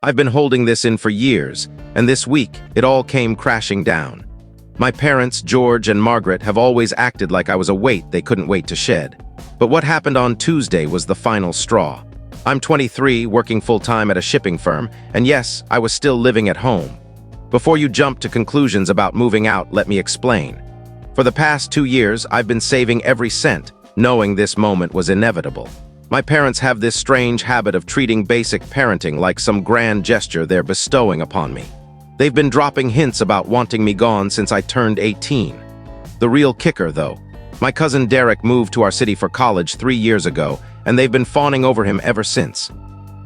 I've been holding this in for years, and this week, it all came crashing down. My parents, George and Margaret, have always acted like I was a weight they couldn't wait to shed. But what happened on Tuesday was the final straw. I'm 23, working full-time at a shipping firm, and yes, I was still living at home. Before you jump to conclusions about moving out, let me explain. For the past 2 years, I've been saving every cent, knowing this moment was inevitable. My parents have this strange habit of treating basic parenting like some grand gesture they're bestowing upon me. They've been dropping hints about wanting me gone since I turned 18. The real kicker, though, my cousin Derek moved to our city for college 3 years ago, and they've been fawning over him ever since.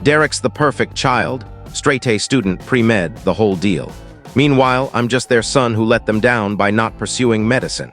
Derek's the perfect child, straight-A student, pre-med, the whole deal. Meanwhile, I'm just their son who let them down by not pursuing medicine.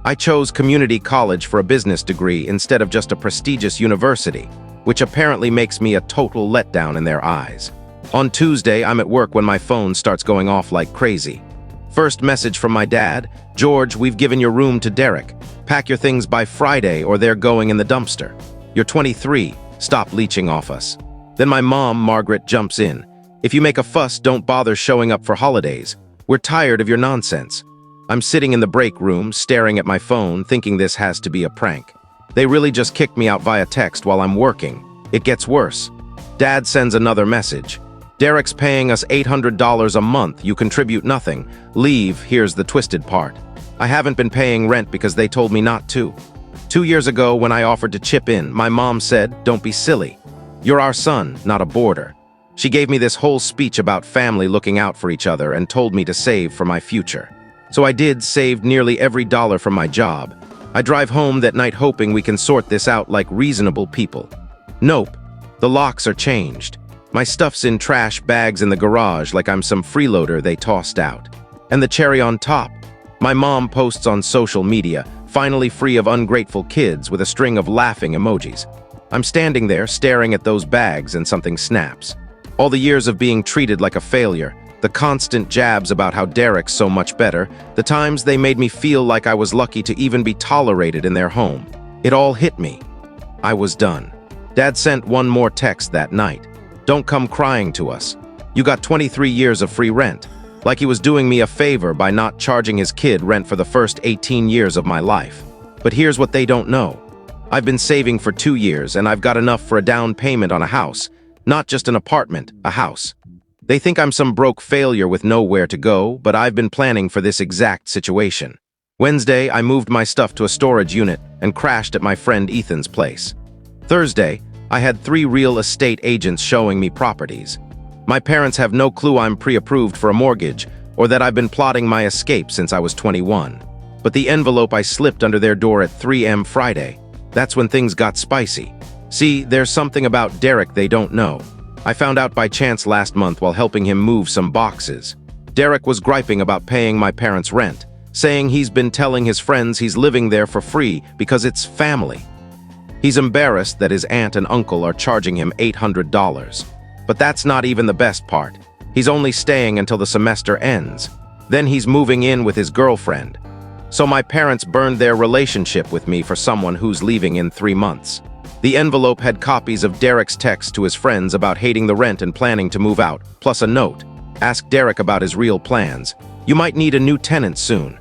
I chose community college for a business degree instead of just a prestigious university, which apparently makes me a total letdown in their eyes. On Tuesday, I'm at work when my phone starts going off like crazy. First message from my dad: "George, we've given your room to Derek. Pack your things by Friday or they're going in the dumpster. You're 23, stop leeching off us." Then my mom, Margaret, jumps in. "If you make a fuss, don't bother showing up for holidays. We're tired of your nonsense." I'm sitting in the break room, staring at my phone, thinking this has to be a prank. They really just kicked me out via text while I'm working. It gets worse. Dad sends another message. "Derek's paying us $800 a month. You contribute nothing. Leave, here's the twisted part. I haven't been paying rent because they told me not to. 2 years ago, when I offered to chip in, my mom said, 'Don't be silly. You're our son, not a boarder.' She gave me this whole speech about family looking out for each other and told me to save for my future. So I did, saved nearly every dollar from my job. I drive home that night hoping we can sort this out like reasonable people. Nope. The locks are changed. My stuff's in trash bags in the garage like I'm some freeloader they tossed out. And the cherry on top, my mom posts on social media, finally free of ungrateful kids, with a string of laughing emojis. I'm standing there staring at those bags and something snaps. All the years of being treated like a failure, the constant jabs about how Derek's so much better, the times they made me feel like I was lucky to even be tolerated in their home. It all hit me. I was done. Dad sent one more text that night. "Don't come crying to us. You got 23 years of free rent." Like he was doing me a favor by not charging his kid rent for the first 18 years of my life. But here's what they don't know. I've been saving for 2 years, and I've got enough for a down payment on a house. Not just an apartment, a house. They think I'm some broke failure with nowhere to go, but I've been planning for this exact situation. Wednesday, I moved my stuff to a storage unit and crashed at my friend Ethan's place. Thursday, I had 3 real estate agents showing me properties. My parents have no clue I'm pre-approved for a mortgage or that I've been plotting my escape since I was 21. But the envelope I slipped under their door at 3 a.m. Friday, that's when things got spicy. See, there's something about Derek they don't know. I found out by chance last month while helping him move some boxes. Derek was griping about paying my parents' rent, saying he's been telling his friends he's living there for free because it's family. He's embarrassed that his aunt and uncle are charging him $800. But that's not even the best part. He's only staying until the semester ends. Then he's moving in with his girlfriend. So my parents burned their relationship with me for someone who's leaving in 3 months. The envelope had copies of Derek's text to his friends about hating the rent and planning to move out, plus a note. "Ask Derek about his real plans. You might need a new tenant soon."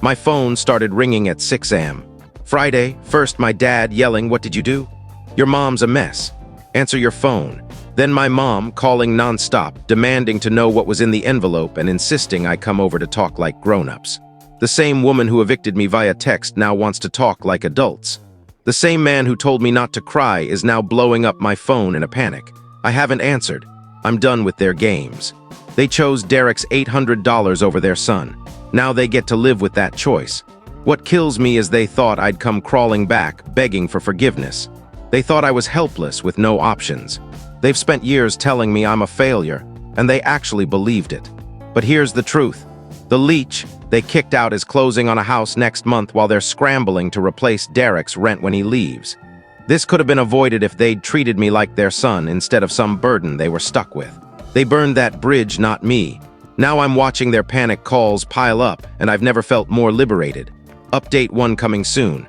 My phone started ringing at 6 a.m. Friday, first my dad yelling, "What did you do? Your mom's a mess. Answer your phone." Then my mom calling nonstop, demanding to know what was in the envelope and insisting I come over to talk like grown-ups. The same woman who evicted me via text now wants to talk like adults. The same man who told me not to cry is now blowing up my phone in a panic. I haven't answered. I'm done with their games. They chose Derek's $800 over their son. Now they get to live with that choice. What kills me is they thought I'd come crawling back, begging for forgiveness. They thought I was helpless with no options. They've spent years telling me I'm a failure, and they actually believed it. But here's the truth. The leech they kicked out is closing on a house next month while they're scrambling to replace Derek's rent when he leaves. This could have been avoided if they'd treated me like their son instead of some burden they were stuck with. They burned that bridge, not me. Now I'm watching their panic calls pile up, and I've never felt more liberated. Update 1 coming soon.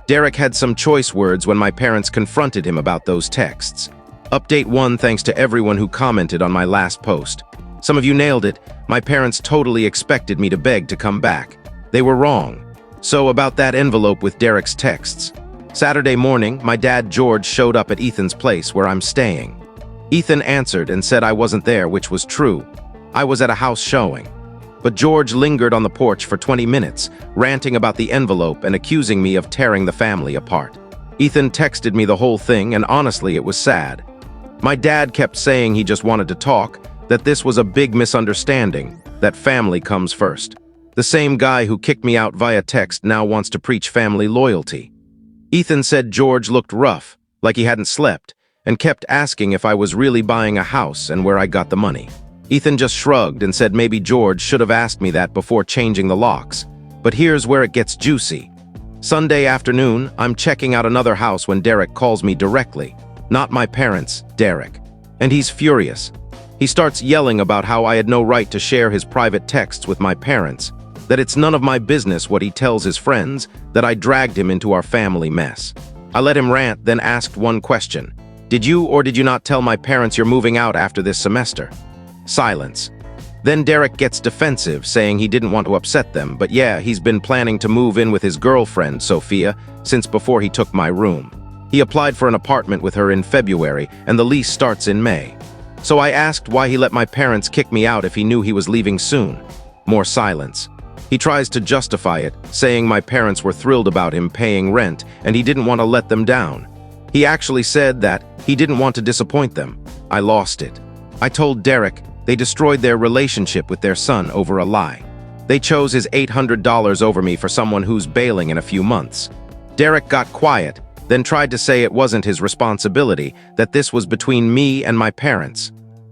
Derek had some choice words when my parents confronted him about those texts. Update 1 thanks to everyone who commented on my last post. Some of you nailed it. My parents totally expected me to beg to come back. They were wrong. So about that envelope with Derek's texts. Saturday morning, my dad George showed up at Ethan's place where I'm staying. Ethan answered and said I wasn't there, which was true. I was at a house showing. But George lingered on the porch for 20 minutes, ranting about the envelope and accusing me of tearing the family apart. Ethan texted me the whole thing, and honestly, it was sad. My dad kept saying he just wanted to talk, that this was a big misunderstanding, that family comes first. The same guy who kicked me out via text now wants to preach family loyalty. Ethan said George looked rough, like he hadn't slept, and kept asking if I was really buying a house and where I got the money. Ethan just shrugged and said maybe George should have asked me that before changing the locks. But here's where it gets juicy. Sunday afternoon, I'm checking out another house when Derek calls me directly. Not my parents, Derek. And he's furious. He starts yelling about how I had no right to share his private texts with my parents, that it's none of my business what he tells his friends, that I dragged him into our family mess. I let him rant, then asked one question. Did you or did you not tell my parents you're moving out after this semester? Silence. Then Derek gets defensive, saying he didn't want to upset them, but yeah, he's been planning to move in with his girlfriend, Sophia, since before he took my room. He applied for an apartment with her in February, and the lease starts in May. So I asked why he let my parents kick me out if he knew he was leaving soon. More silence. He tries to justify it, saying my parents were thrilled about him paying rent and he didn't want to let them down. He actually said that he didn't want to disappoint them. I lost it. I told Derek they destroyed their relationship with their son over a lie. They chose his $800 over me for someone who's bailing in a few months. Derek got quiet, then tried to say it wasn't his responsibility, that this was between me and my parents.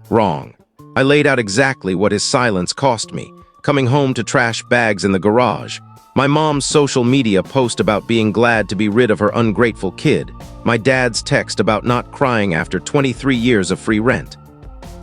Wrong. I laid out exactly what his silence cost me, coming home to trash bags in the garage, my mom's social media post about being glad to be rid of her ungrateful kid, my dad's text about not crying after 23 years of free rent.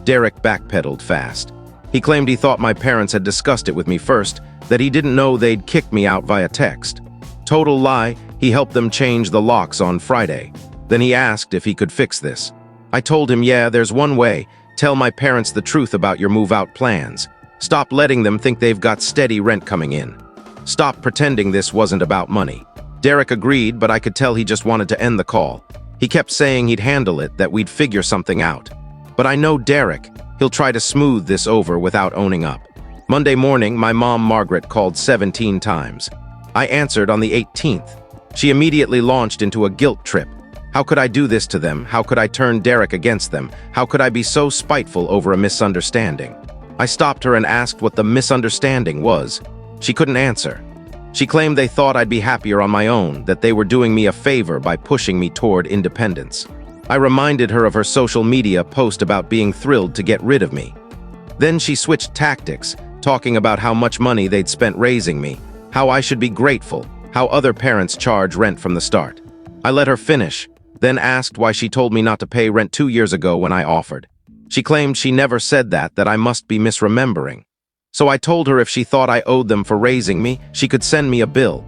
Derek backpedaled fast. He claimed he thought my parents had discussed it with me first, that he didn't know they'd kicked me out via text. Total lie, he helped them change the locks on Friday. Then he asked if he could fix this. I told him, yeah, there's one way. Tell my parents the truth about your move-out plans. Stop letting them think they've got steady rent coming in. Stop pretending this wasn't about money. Derek agreed, but I could tell he just wanted to end the call. He kept saying he'd handle it, that we'd figure something out. But I know Derek. He'll try to smooth this over without owning up. Monday morning, my mom, Margaret, called 17 times. I answered on the 18th. She immediately launched into a guilt trip. How could I do this to them? How could I turn Derek against them? How could I be so spiteful over a misunderstanding? I stopped her and asked what the misunderstanding was. She couldn't answer. She claimed they thought I'd be happier on my own, that they were doing me a favor by pushing me toward independence. I reminded her of her social media post about being thrilled to get rid of me. Then she switched tactics, talking about how much money they'd spent raising me, how I should be grateful, how other parents charge rent from the start. I let her finish, then asked why she told me not to pay rent 2 years ago when I offered. She claimed she never said that I must be misremembering. So I told her if she thought I owed them for raising me, she could send me a bill.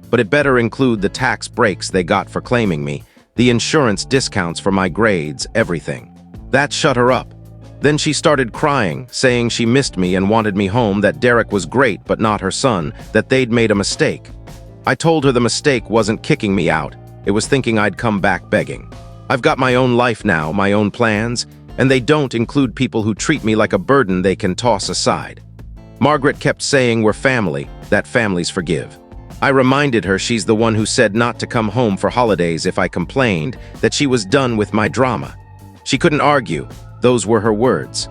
But it better include the tax breaks they got for claiming me, the insurance discounts for my grades, everything. That shut her up. Then she started crying, saying she missed me and wanted me home, that Derek was great but not her son, that they'd made a mistake. I told her the mistake wasn't kicking me out, it was thinking I'd come back begging. I've got my own life now, my own plans, and they don't include people who treat me like a burden they can toss aside. Margaret kept saying we're family, that families forgive. I reminded her she's the one who said not to come home for holidays if I complained, that she was done with my drama. She couldn't argue, those were her words.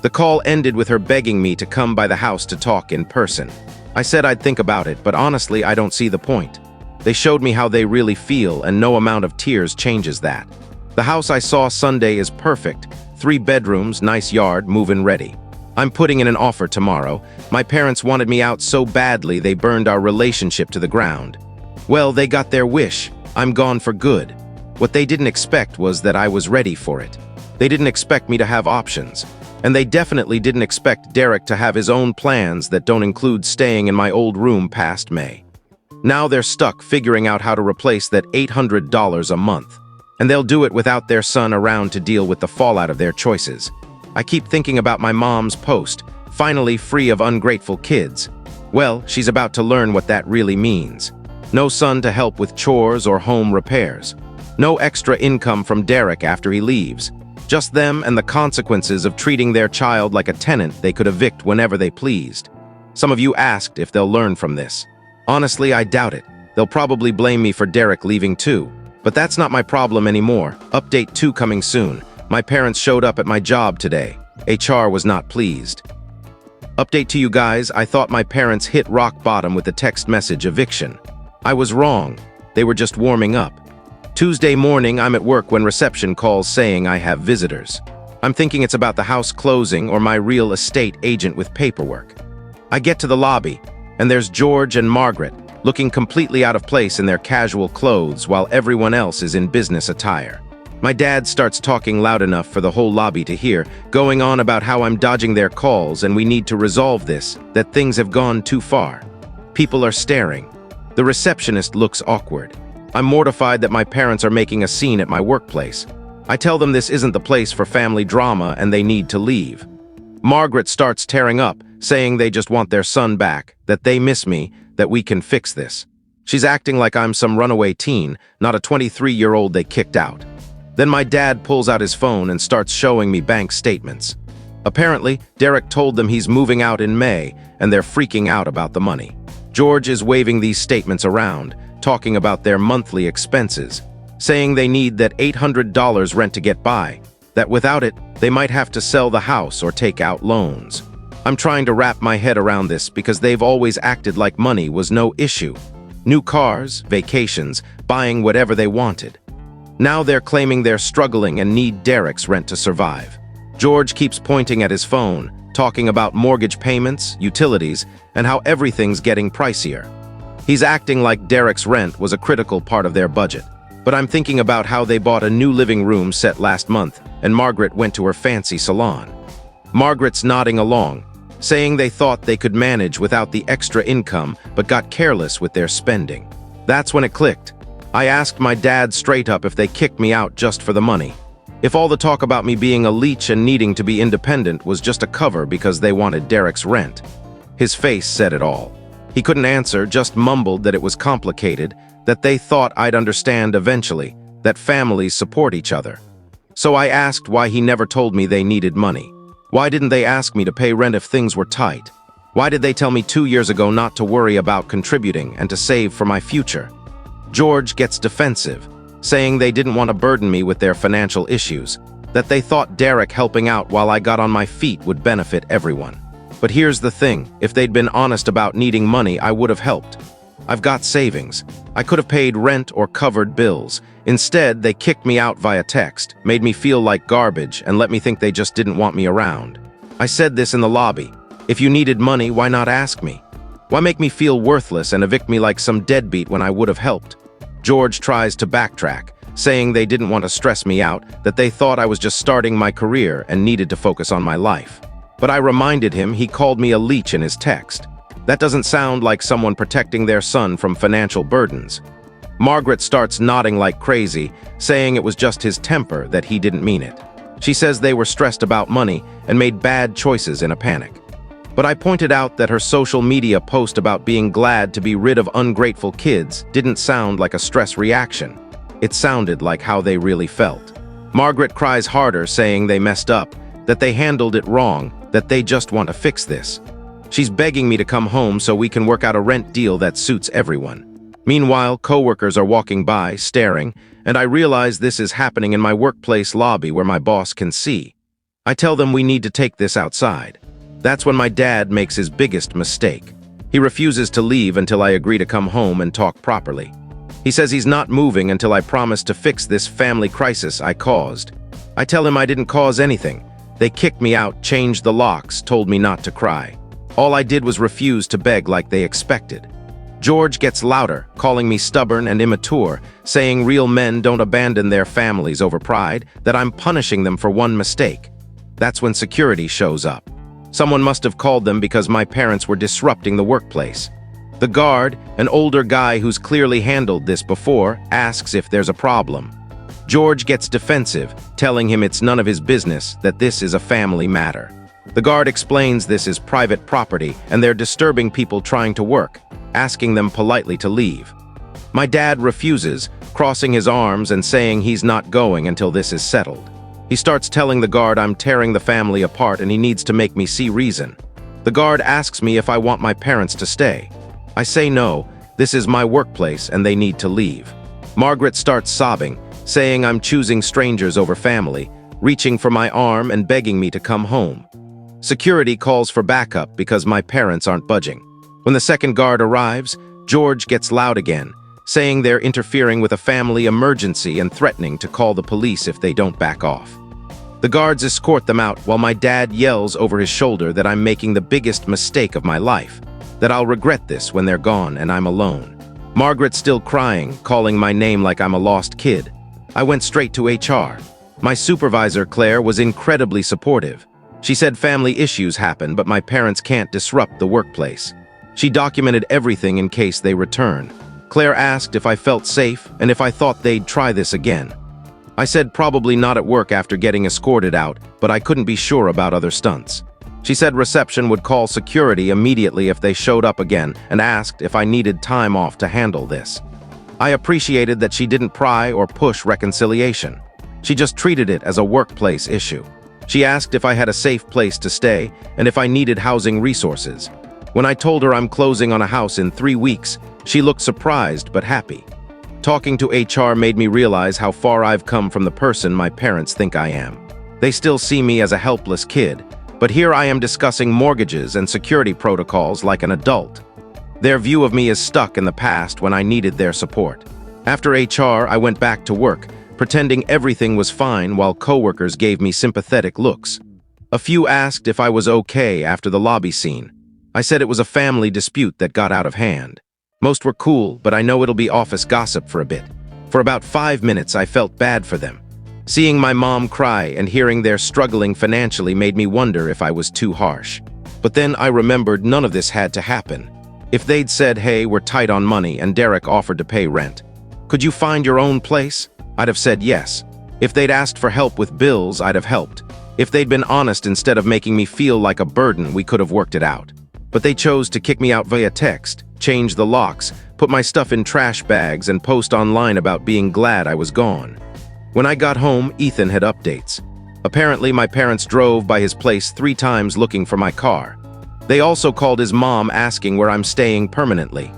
The call ended with her begging me to come by the house to talk in person. I said I'd think about it, but honestly I don't see the point. They showed me how they really feel, and no amount of tears changes that. The house I saw Sunday is perfect, 3 bedrooms, nice yard, move-in ready. I'm putting in an offer tomorrow. My parents wanted me out so badly they burned our relationship to the ground. Well, they got their wish. I'm gone for good. What they didn't expect was that I was ready for it. They didn't expect me to have options. And they definitely didn't expect Derek to have his own plans that don't include staying in my old room past May. Now they're stuck figuring out how to replace that $800 a month. And they'll do it without their son around to deal with the fallout of their choices. I keep thinking about my mom's post, finally free of ungrateful kids. Well, she's about to learn what that really means. No son to help with chores or home repairs. No extra income from Derek after he leaves. Just them and the consequences of treating their child like a tenant they could evict whenever they pleased. Some of you asked if they'll learn from this. Honestly, I doubt it. They'll probably blame me for Derek leaving too. But that's not my problem anymore. Update 2 coming soon. My parents showed up at my job today. HR was not pleased. Update to you guys, I thought my parents hit rock bottom with the text message eviction. I was wrong. They were just warming up. Tuesday morning, I'm at work when reception calls saying I have visitors. I'm thinking it's about the house closing or my real estate agent with paperwork. I get to the lobby, and there's George and Margaret, looking completely out of place in their casual clothes while everyone else is in business attire. My dad starts talking loud enough for the whole lobby to hear, going on about how I'm dodging their calls and we need to resolve this, that things have gone too far. People are staring. The receptionist looks awkward. I'm mortified that my parents are making a scene at my workplace. I tell them this isn't the place for family drama and they need to leave. Margaret starts tearing up, saying they just want their son back, that they miss me, that we can fix this. She's acting like I'm some runaway teen, not a 23-year-old they kicked out. Then my dad pulls out his phone and starts showing me bank statements. Apparently, Derek told them he's moving out in May, and they're freaking out about the money. George is waving these statements around, talking about their monthly expenses, saying they need that $800 rent to get by, that without it, they might have to sell the house or take out loans. I'm trying to wrap my head around this because they've always acted like money was no issue. New cars, vacations, buying whatever they wanted. Now they're claiming they're struggling and need Derek's rent to survive. George keeps pointing at his phone, talking about mortgage payments, utilities, and how everything's getting pricier. He's acting like Derek's rent was a critical part of their budget. But I'm thinking about how they bought a new living room set last month, and Margaret went to her fancy salon. Margaret's nodding along, saying they thought they could manage without the extra income but got careless with their spending. That's when it clicked. I asked my dad straight up if they kicked me out just for the money. If all the talk about me being a leech and needing to be independent was just a cover because they wanted Derek's rent. His face said it all. He couldn't answer, just mumbled that it was complicated, that they thought I'd understand eventually, that families support each other. So I asked why he never told me they needed money. Why didn't they ask me to pay rent if things were tight? Why did they tell me 2 years ago not to worry about contributing and to save for my future? George gets defensive, saying they didn't want to burden me with their financial issues, that they thought Derek helping out while I got on my feet would benefit everyone. But here's the thing, if they'd been honest about needing money, I would have helped. I've got savings. I could have paid rent or covered bills. Instead, they kicked me out via text, made me feel like garbage, and let me think they just didn't want me around. I said this in the lobby. If you needed money, why not ask me? Why make me feel worthless and evict me like some deadbeat when I would have helped? George tries to backtrack, saying they didn't want to stress me out, that they thought I was just starting my career and needed to focus on my life. But I reminded him he called me a leech in his text. That doesn't sound like someone protecting their son from financial burdens. Margaret starts nodding like crazy, saying it was just his temper, that he didn't mean it. She says they were stressed about money and made bad choices in a panic. But I pointed out that her social media post about being glad to be rid of ungrateful kids didn't sound like a stress reaction. It sounded like how they really felt. Margaret cries harder, saying they messed up, that they handled it wrong, that they just want to fix this. She's begging me to come home so we can work out a rent deal that suits everyone. Meanwhile, coworkers are walking by, staring, and I realize this is happening in my workplace lobby where my boss can see. I tell them we need to take this outside. That's when my dad makes his biggest mistake. He refuses to leave until I agree to come home and talk properly. He says he's not moving until I promise to fix this family crisis I caused. I tell him I didn't cause anything. They kicked me out, changed the locks, told me not to cry. All I did was refuse to beg like they expected. George gets louder, calling me stubborn and immature, saying real men don't abandon their families over pride, that I'm punishing them for one mistake. That's when security shows up. Someone must have called them because my parents were disrupting the workplace. The guard, an older guy who's clearly handled this before, asks if there's a problem. George gets defensive, telling him it's none of his business, that this is a family matter. The guard explains this is private property and they're disturbing people trying to work, asking them politely to leave. My dad refuses, crossing his arms and saying he's not going until this is settled. He starts telling the guard I'm tearing the family apart and he needs to make me see reason. The guard asks me if I want my parents to stay. I say no, this is my workplace and they need to leave. Margaret starts sobbing, saying I'm choosing strangers over family, reaching for my arm and begging me to come home. Security calls for backup because my parents aren't budging. When the second guard arrives, George gets loud again, saying they're interfering with a family emergency and threatening to call the police if they don't back off. The guards escort them out while my dad yells over his shoulder that I'm making the biggest mistake of my life, that I'll regret this when they're gone and I'm alone. Margaret's still crying, calling my name like I'm a lost kid. I went straight to HR. My supervisor, Claire, was incredibly supportive. She said family issues happen, but my parents can't disrupt the workplace. She documented everything in case they return. Claire asked if I felt safe and if I thought they'd try this again. I said probably not at work after getting escorted out, but I couldn't be sure about other stunts. She said reception would call security immediately if they showed up again and asked if I needed time off to handle this. I appreciated that she didn't pry or push reconciliation. She just treated it as a workplace issue. She asked if I had a safe place to stay and if I needed housing resources. When I told her I'm closing on a house in 3 weeks, she looked surprised but happy. Talking to HR made me realize how far I've come from the person my parents think I am. They still see me as a helpless kid, but here I am discussing mortgages and security protocols like an adult. Their view of me is stuck in the past when I needed their support. After HR, I went back to work, pretending everything was fine while coworkers gave me sympathetic looks. A few asked if I was okay after the lobby scene. I said it was a family dispute that got out of hand. Most were cool, but I know it'll be office gossip for a bit. For about 5 minutes, I felt bad for them. Seeing my mom cry and hearing they're struggling financially made me wonder if I was too harsh. But then I remembered none of this had to happen. If they'd said, hey, we're tight on money, and Derek offered to pay rent, could you find your own place? I'd have said yes. If they'd asked for help with bills, I'd have helped. If they'd been honest instead of making me feel like a burden, we could have worked it out. But they chose to kick me out via text, change the locks, put my stuff in trash bags, and post online about being glad I was gone. When I got home, Ethan had updates. Apparently, my parents drove by his place 3 times looking for my car. They also called his mom asking where I'm staying permanently.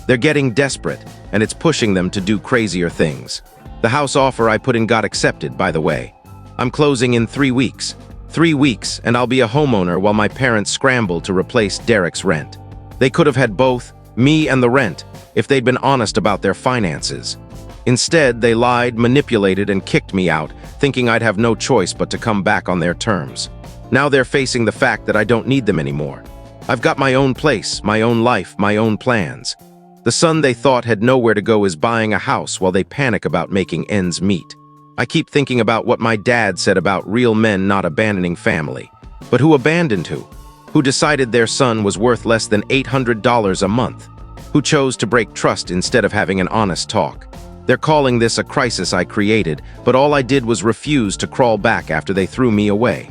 They're getting desperate, and it's pushing them to do crazier things. The house offer I put in got accepted, by the way. I'm closing in 3 weeks. 3 weeks, and I'll be a homeowner while my parents scramble to replace Derek's rent. They could have had both, me and the rent, if they'd been honest about their finances. Instead, they lied, manipulated, and kicked me out, thinking I'd have no choice but to come back on their terms. Now they're facing the fact that I don't need them anymore. I've got my own place, my own life, my own plans. The son they thought had nowhere to go is buying a house while they panic about making ends meet. I keep thinking about what my dad said about real men not abandoning family. But who abandoned who? Who decided their son was worth less than $800 a month? Who chose to break trust instead of having an honest talk? They're calling this a crisis I created, but all I did was refuse to crawl back after they threw me away.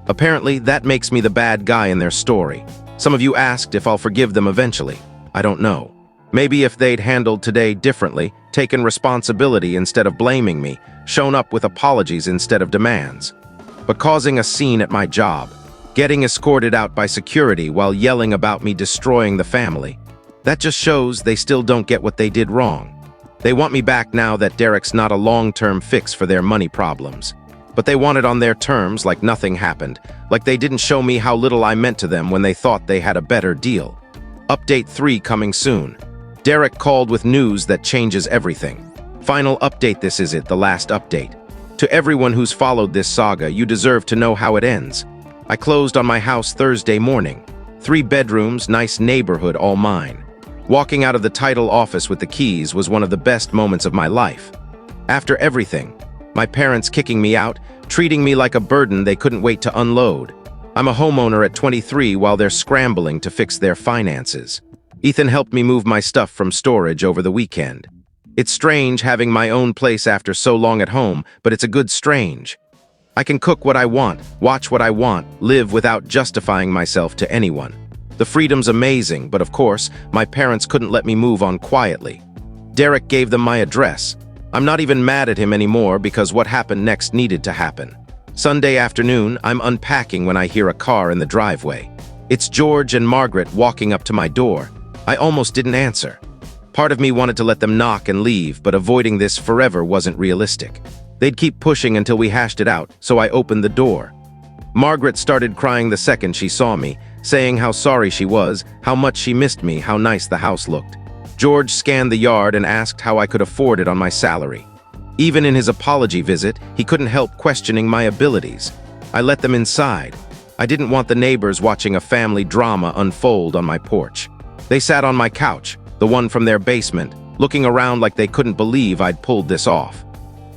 Apparently, that makes me the bad guy in their story. Some of you asked if I'll forgive them eventually. I don't know. Maybe if they'd handled today differently, taken responsibility instead of blaming me, shown up with apologies instead of demands. But causing a scene at my job, getting escorted out by security while yelling about me destroying the family, that just shows they still don't get what they did wrong. They want me back now that Derek's not a long-term fix for their money problems. But they want it on their terms, like nothing happened, like they didn't show me how little I meant to them when they thought they had a better deal. Update 3 coming soon. Derek called with news that changes everything. Final update, this is it, the last update. To everyone who's followed this saga, you deserve to know how it ends. I closed on my house Thursday morning. 3 bedrooms, nice neighborhood, all mine. Walking out of the title office with the keys was one of the best moments of my life. After everything, my parents kicking me out, treating me like a burden they couldn't wait to unload. I'm a homeowner at 23 while they're scrambling to fix their finances. Ethan helped me move my stuff from storage over the weekend. It's strange having my own place after so long at home, but it's a good strange. I can cook what I want, watch what I want, live without justifying myself to anyone. The freedom's amazing, but of course, my parents couldn't let me move on quietly. Derek gave them my address. I'm not even mad at him anymore because what happened next needed to happen. Sunday afternoon, I'm unpacking when I hear a car in the driveway. It's George and Margaret walking up to my door. I almost didn't answer. Part of me wanted to let them knock and leave, but avoiding this forever wasn't realistic. They'd keep pushing until we hashed it out, so I opened the door. Margaret started crying the second she saw me, saying how sorry she was, how much she missed me, how nice the house looked. George scanned the yard and asked how I could afford it on my salary. Even in his apology visit, he couldn't help questioning my abilities. I let them inside. I didn't want the neighbors watching a family drama unfold on my porch. They sat on my couch, the one from their basement, looking around like they couldn't believe I'd pulled this off.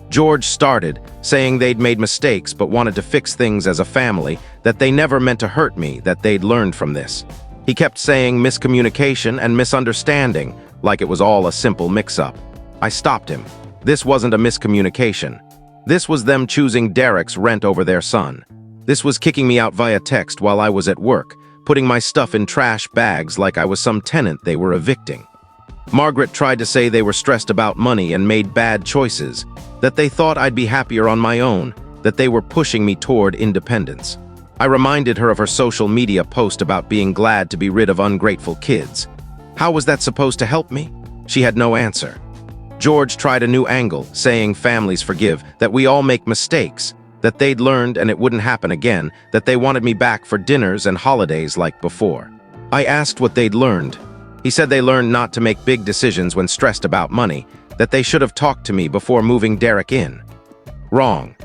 George started, saying they'd made mistakes but wanted to fix things as a family, that they never meant to hurt me, that they'd learned from this. He kept saying miscommunication and misunderstanding, like it was all a simple mix-up. I stopped him. This wasn't a miscommunication. This was them choosing Derek's rent over their son. This was kicking me out via text while I was at work, putting my stuff in trash bags like I was some tenant they were evicting. Margaret tried to say they were stressed about money and made bad choices, that they thought I'd be happier on my own, that they were pushing me toward independence. I reminded her of her social media post about being glad to be rid of ungrateful kids. How was that supposed to help me? She had no answer. George tried a new angle, saying families forgive, that we all make mistakes, that they'd learned and it wouldn't happen again, that they wanted me back for dinners and holidays like before. I asked what they'd learned. He said they learned not to make big decisions when stressed about money, that they should have talked to me before moving Derek in. Wrong.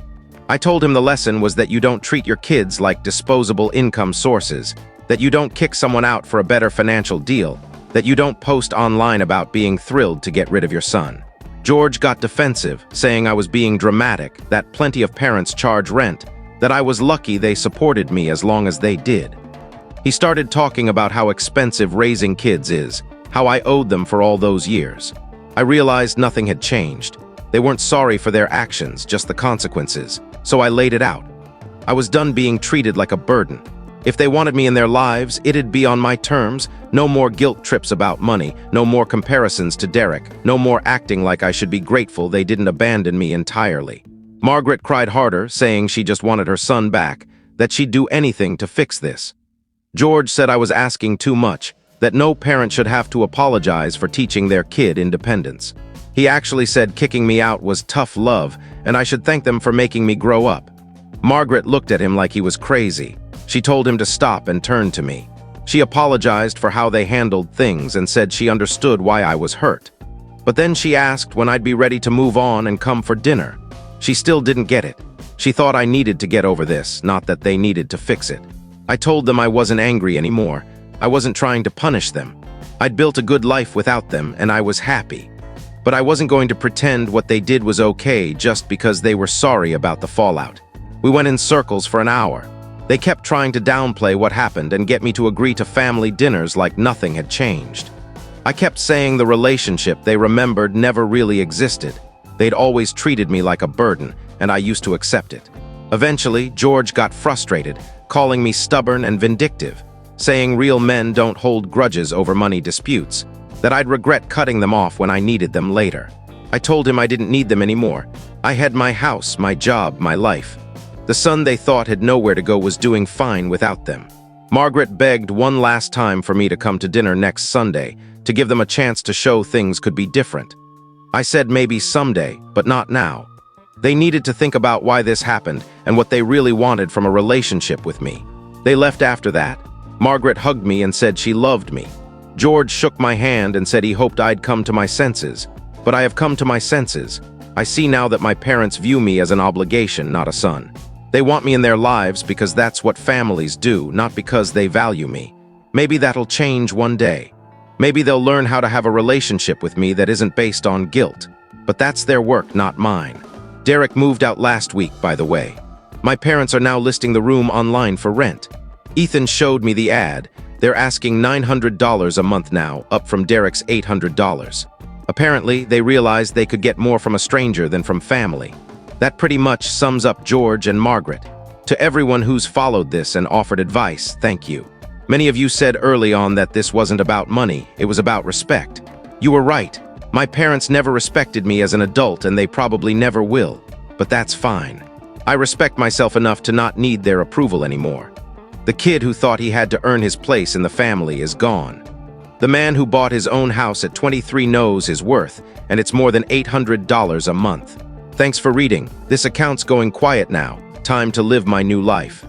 I told him the lesson was that you don't treat your kids like disposable income sources, that you don't kick someone out for a better financial deal, that you don't post online about being thrilled to get rid of your son. George got defensive, saying I was being dramatic, that plenty of parents charge rent, that I was lucky they supported me as long as they did. He started talking about how expensive raising kids is, how I owed them for all those years. I realized nothing had changed. They weren't sorry for their actions, just the consequences, so I laid it out. I was done being treated like a burden. If they wanted me in their lives, it'd be on my terms. No more guilt trips about money, no more comparisons to Derek, no more acting like I should be grateful they didn't abandon me entirely. Margaret cried harder, saying she just wanted her son back, that she'd do anything to fix this. George said I was asking too much, that no parent should have to apologize for teaching their kid independence. He actually said kicking me out was tough love, and I should thank them for making me grow up. Margaret looked at him like he was crazy. She told him to stop and turn to me. She apologized for how they handled things and said she understood why I was hurt. But then she asked when I'd be ready to move on and come for dinner. She still didn't get it. She thought I needed to get over this, not that they needed to fix it. I told them I wasn't angry anymore. I wasn't trying to punish them. I'd built a good life without them, and I was happy. But I wasn't going to pretend what they did was okay just because they were sorry about the fallout. We went in circles for an hour. They kept trying to downplay what happened and get me to agree to family dinners like nothing had changed. I kept saying the relationship they remembered never really existed. They'd always treated me like a burden, and I used to accept it. Eventually, George got frustrated, calling me stubborn and vindictive, saying real men don't hold grudges over money disputes, that I'd regret cutting them off when I needed them later. I told him I didn't need them anymore. I had my house, my job, my life. The son they thought had nowhere to go was doing fine without them. Margaret begged one last time for me to come to dinner next Sunday, to give them a chance to show things could be different. I said maybe someday, but not now. They needed to think about why this happened and what they really wanted from a relationship with me. They left after that. Margaret hugged me and said she loved me. George shook my hand and said he hoped I'd come to my senses. But I have come to my senses. I see now that my parents view me as an obligation, not a son. They want me in their lives because that's what families do, not because they value me. Maybe that'll change one day. Maybe they'll learn how to have a relationship with me that isn't based on guilt. But that's their work, not mine. Derek moved out last week, by the way. My parents are now listing the room online for rent. Ethan showed me the ad. They're asking $900 a month now, up from Derek's $800. Apparently, they realized they could get more from a stranger than from family. That pretty much sums up George and Margaret. To everyone who's followed this and offered advice, thank you. Many of you said early on that this wasn't about money, it was about respect. You were right. My parents never respected me as an adult and they probably never will. But that's fine. I respect myself enough to not need their approval anymore. The kid who thought he had to earn his place in the family is gone. The man who bought his own house at 23 knows his worth, and it's more than $800 a month. Thanks for reading. This account's going quiet now. Time to live my new life.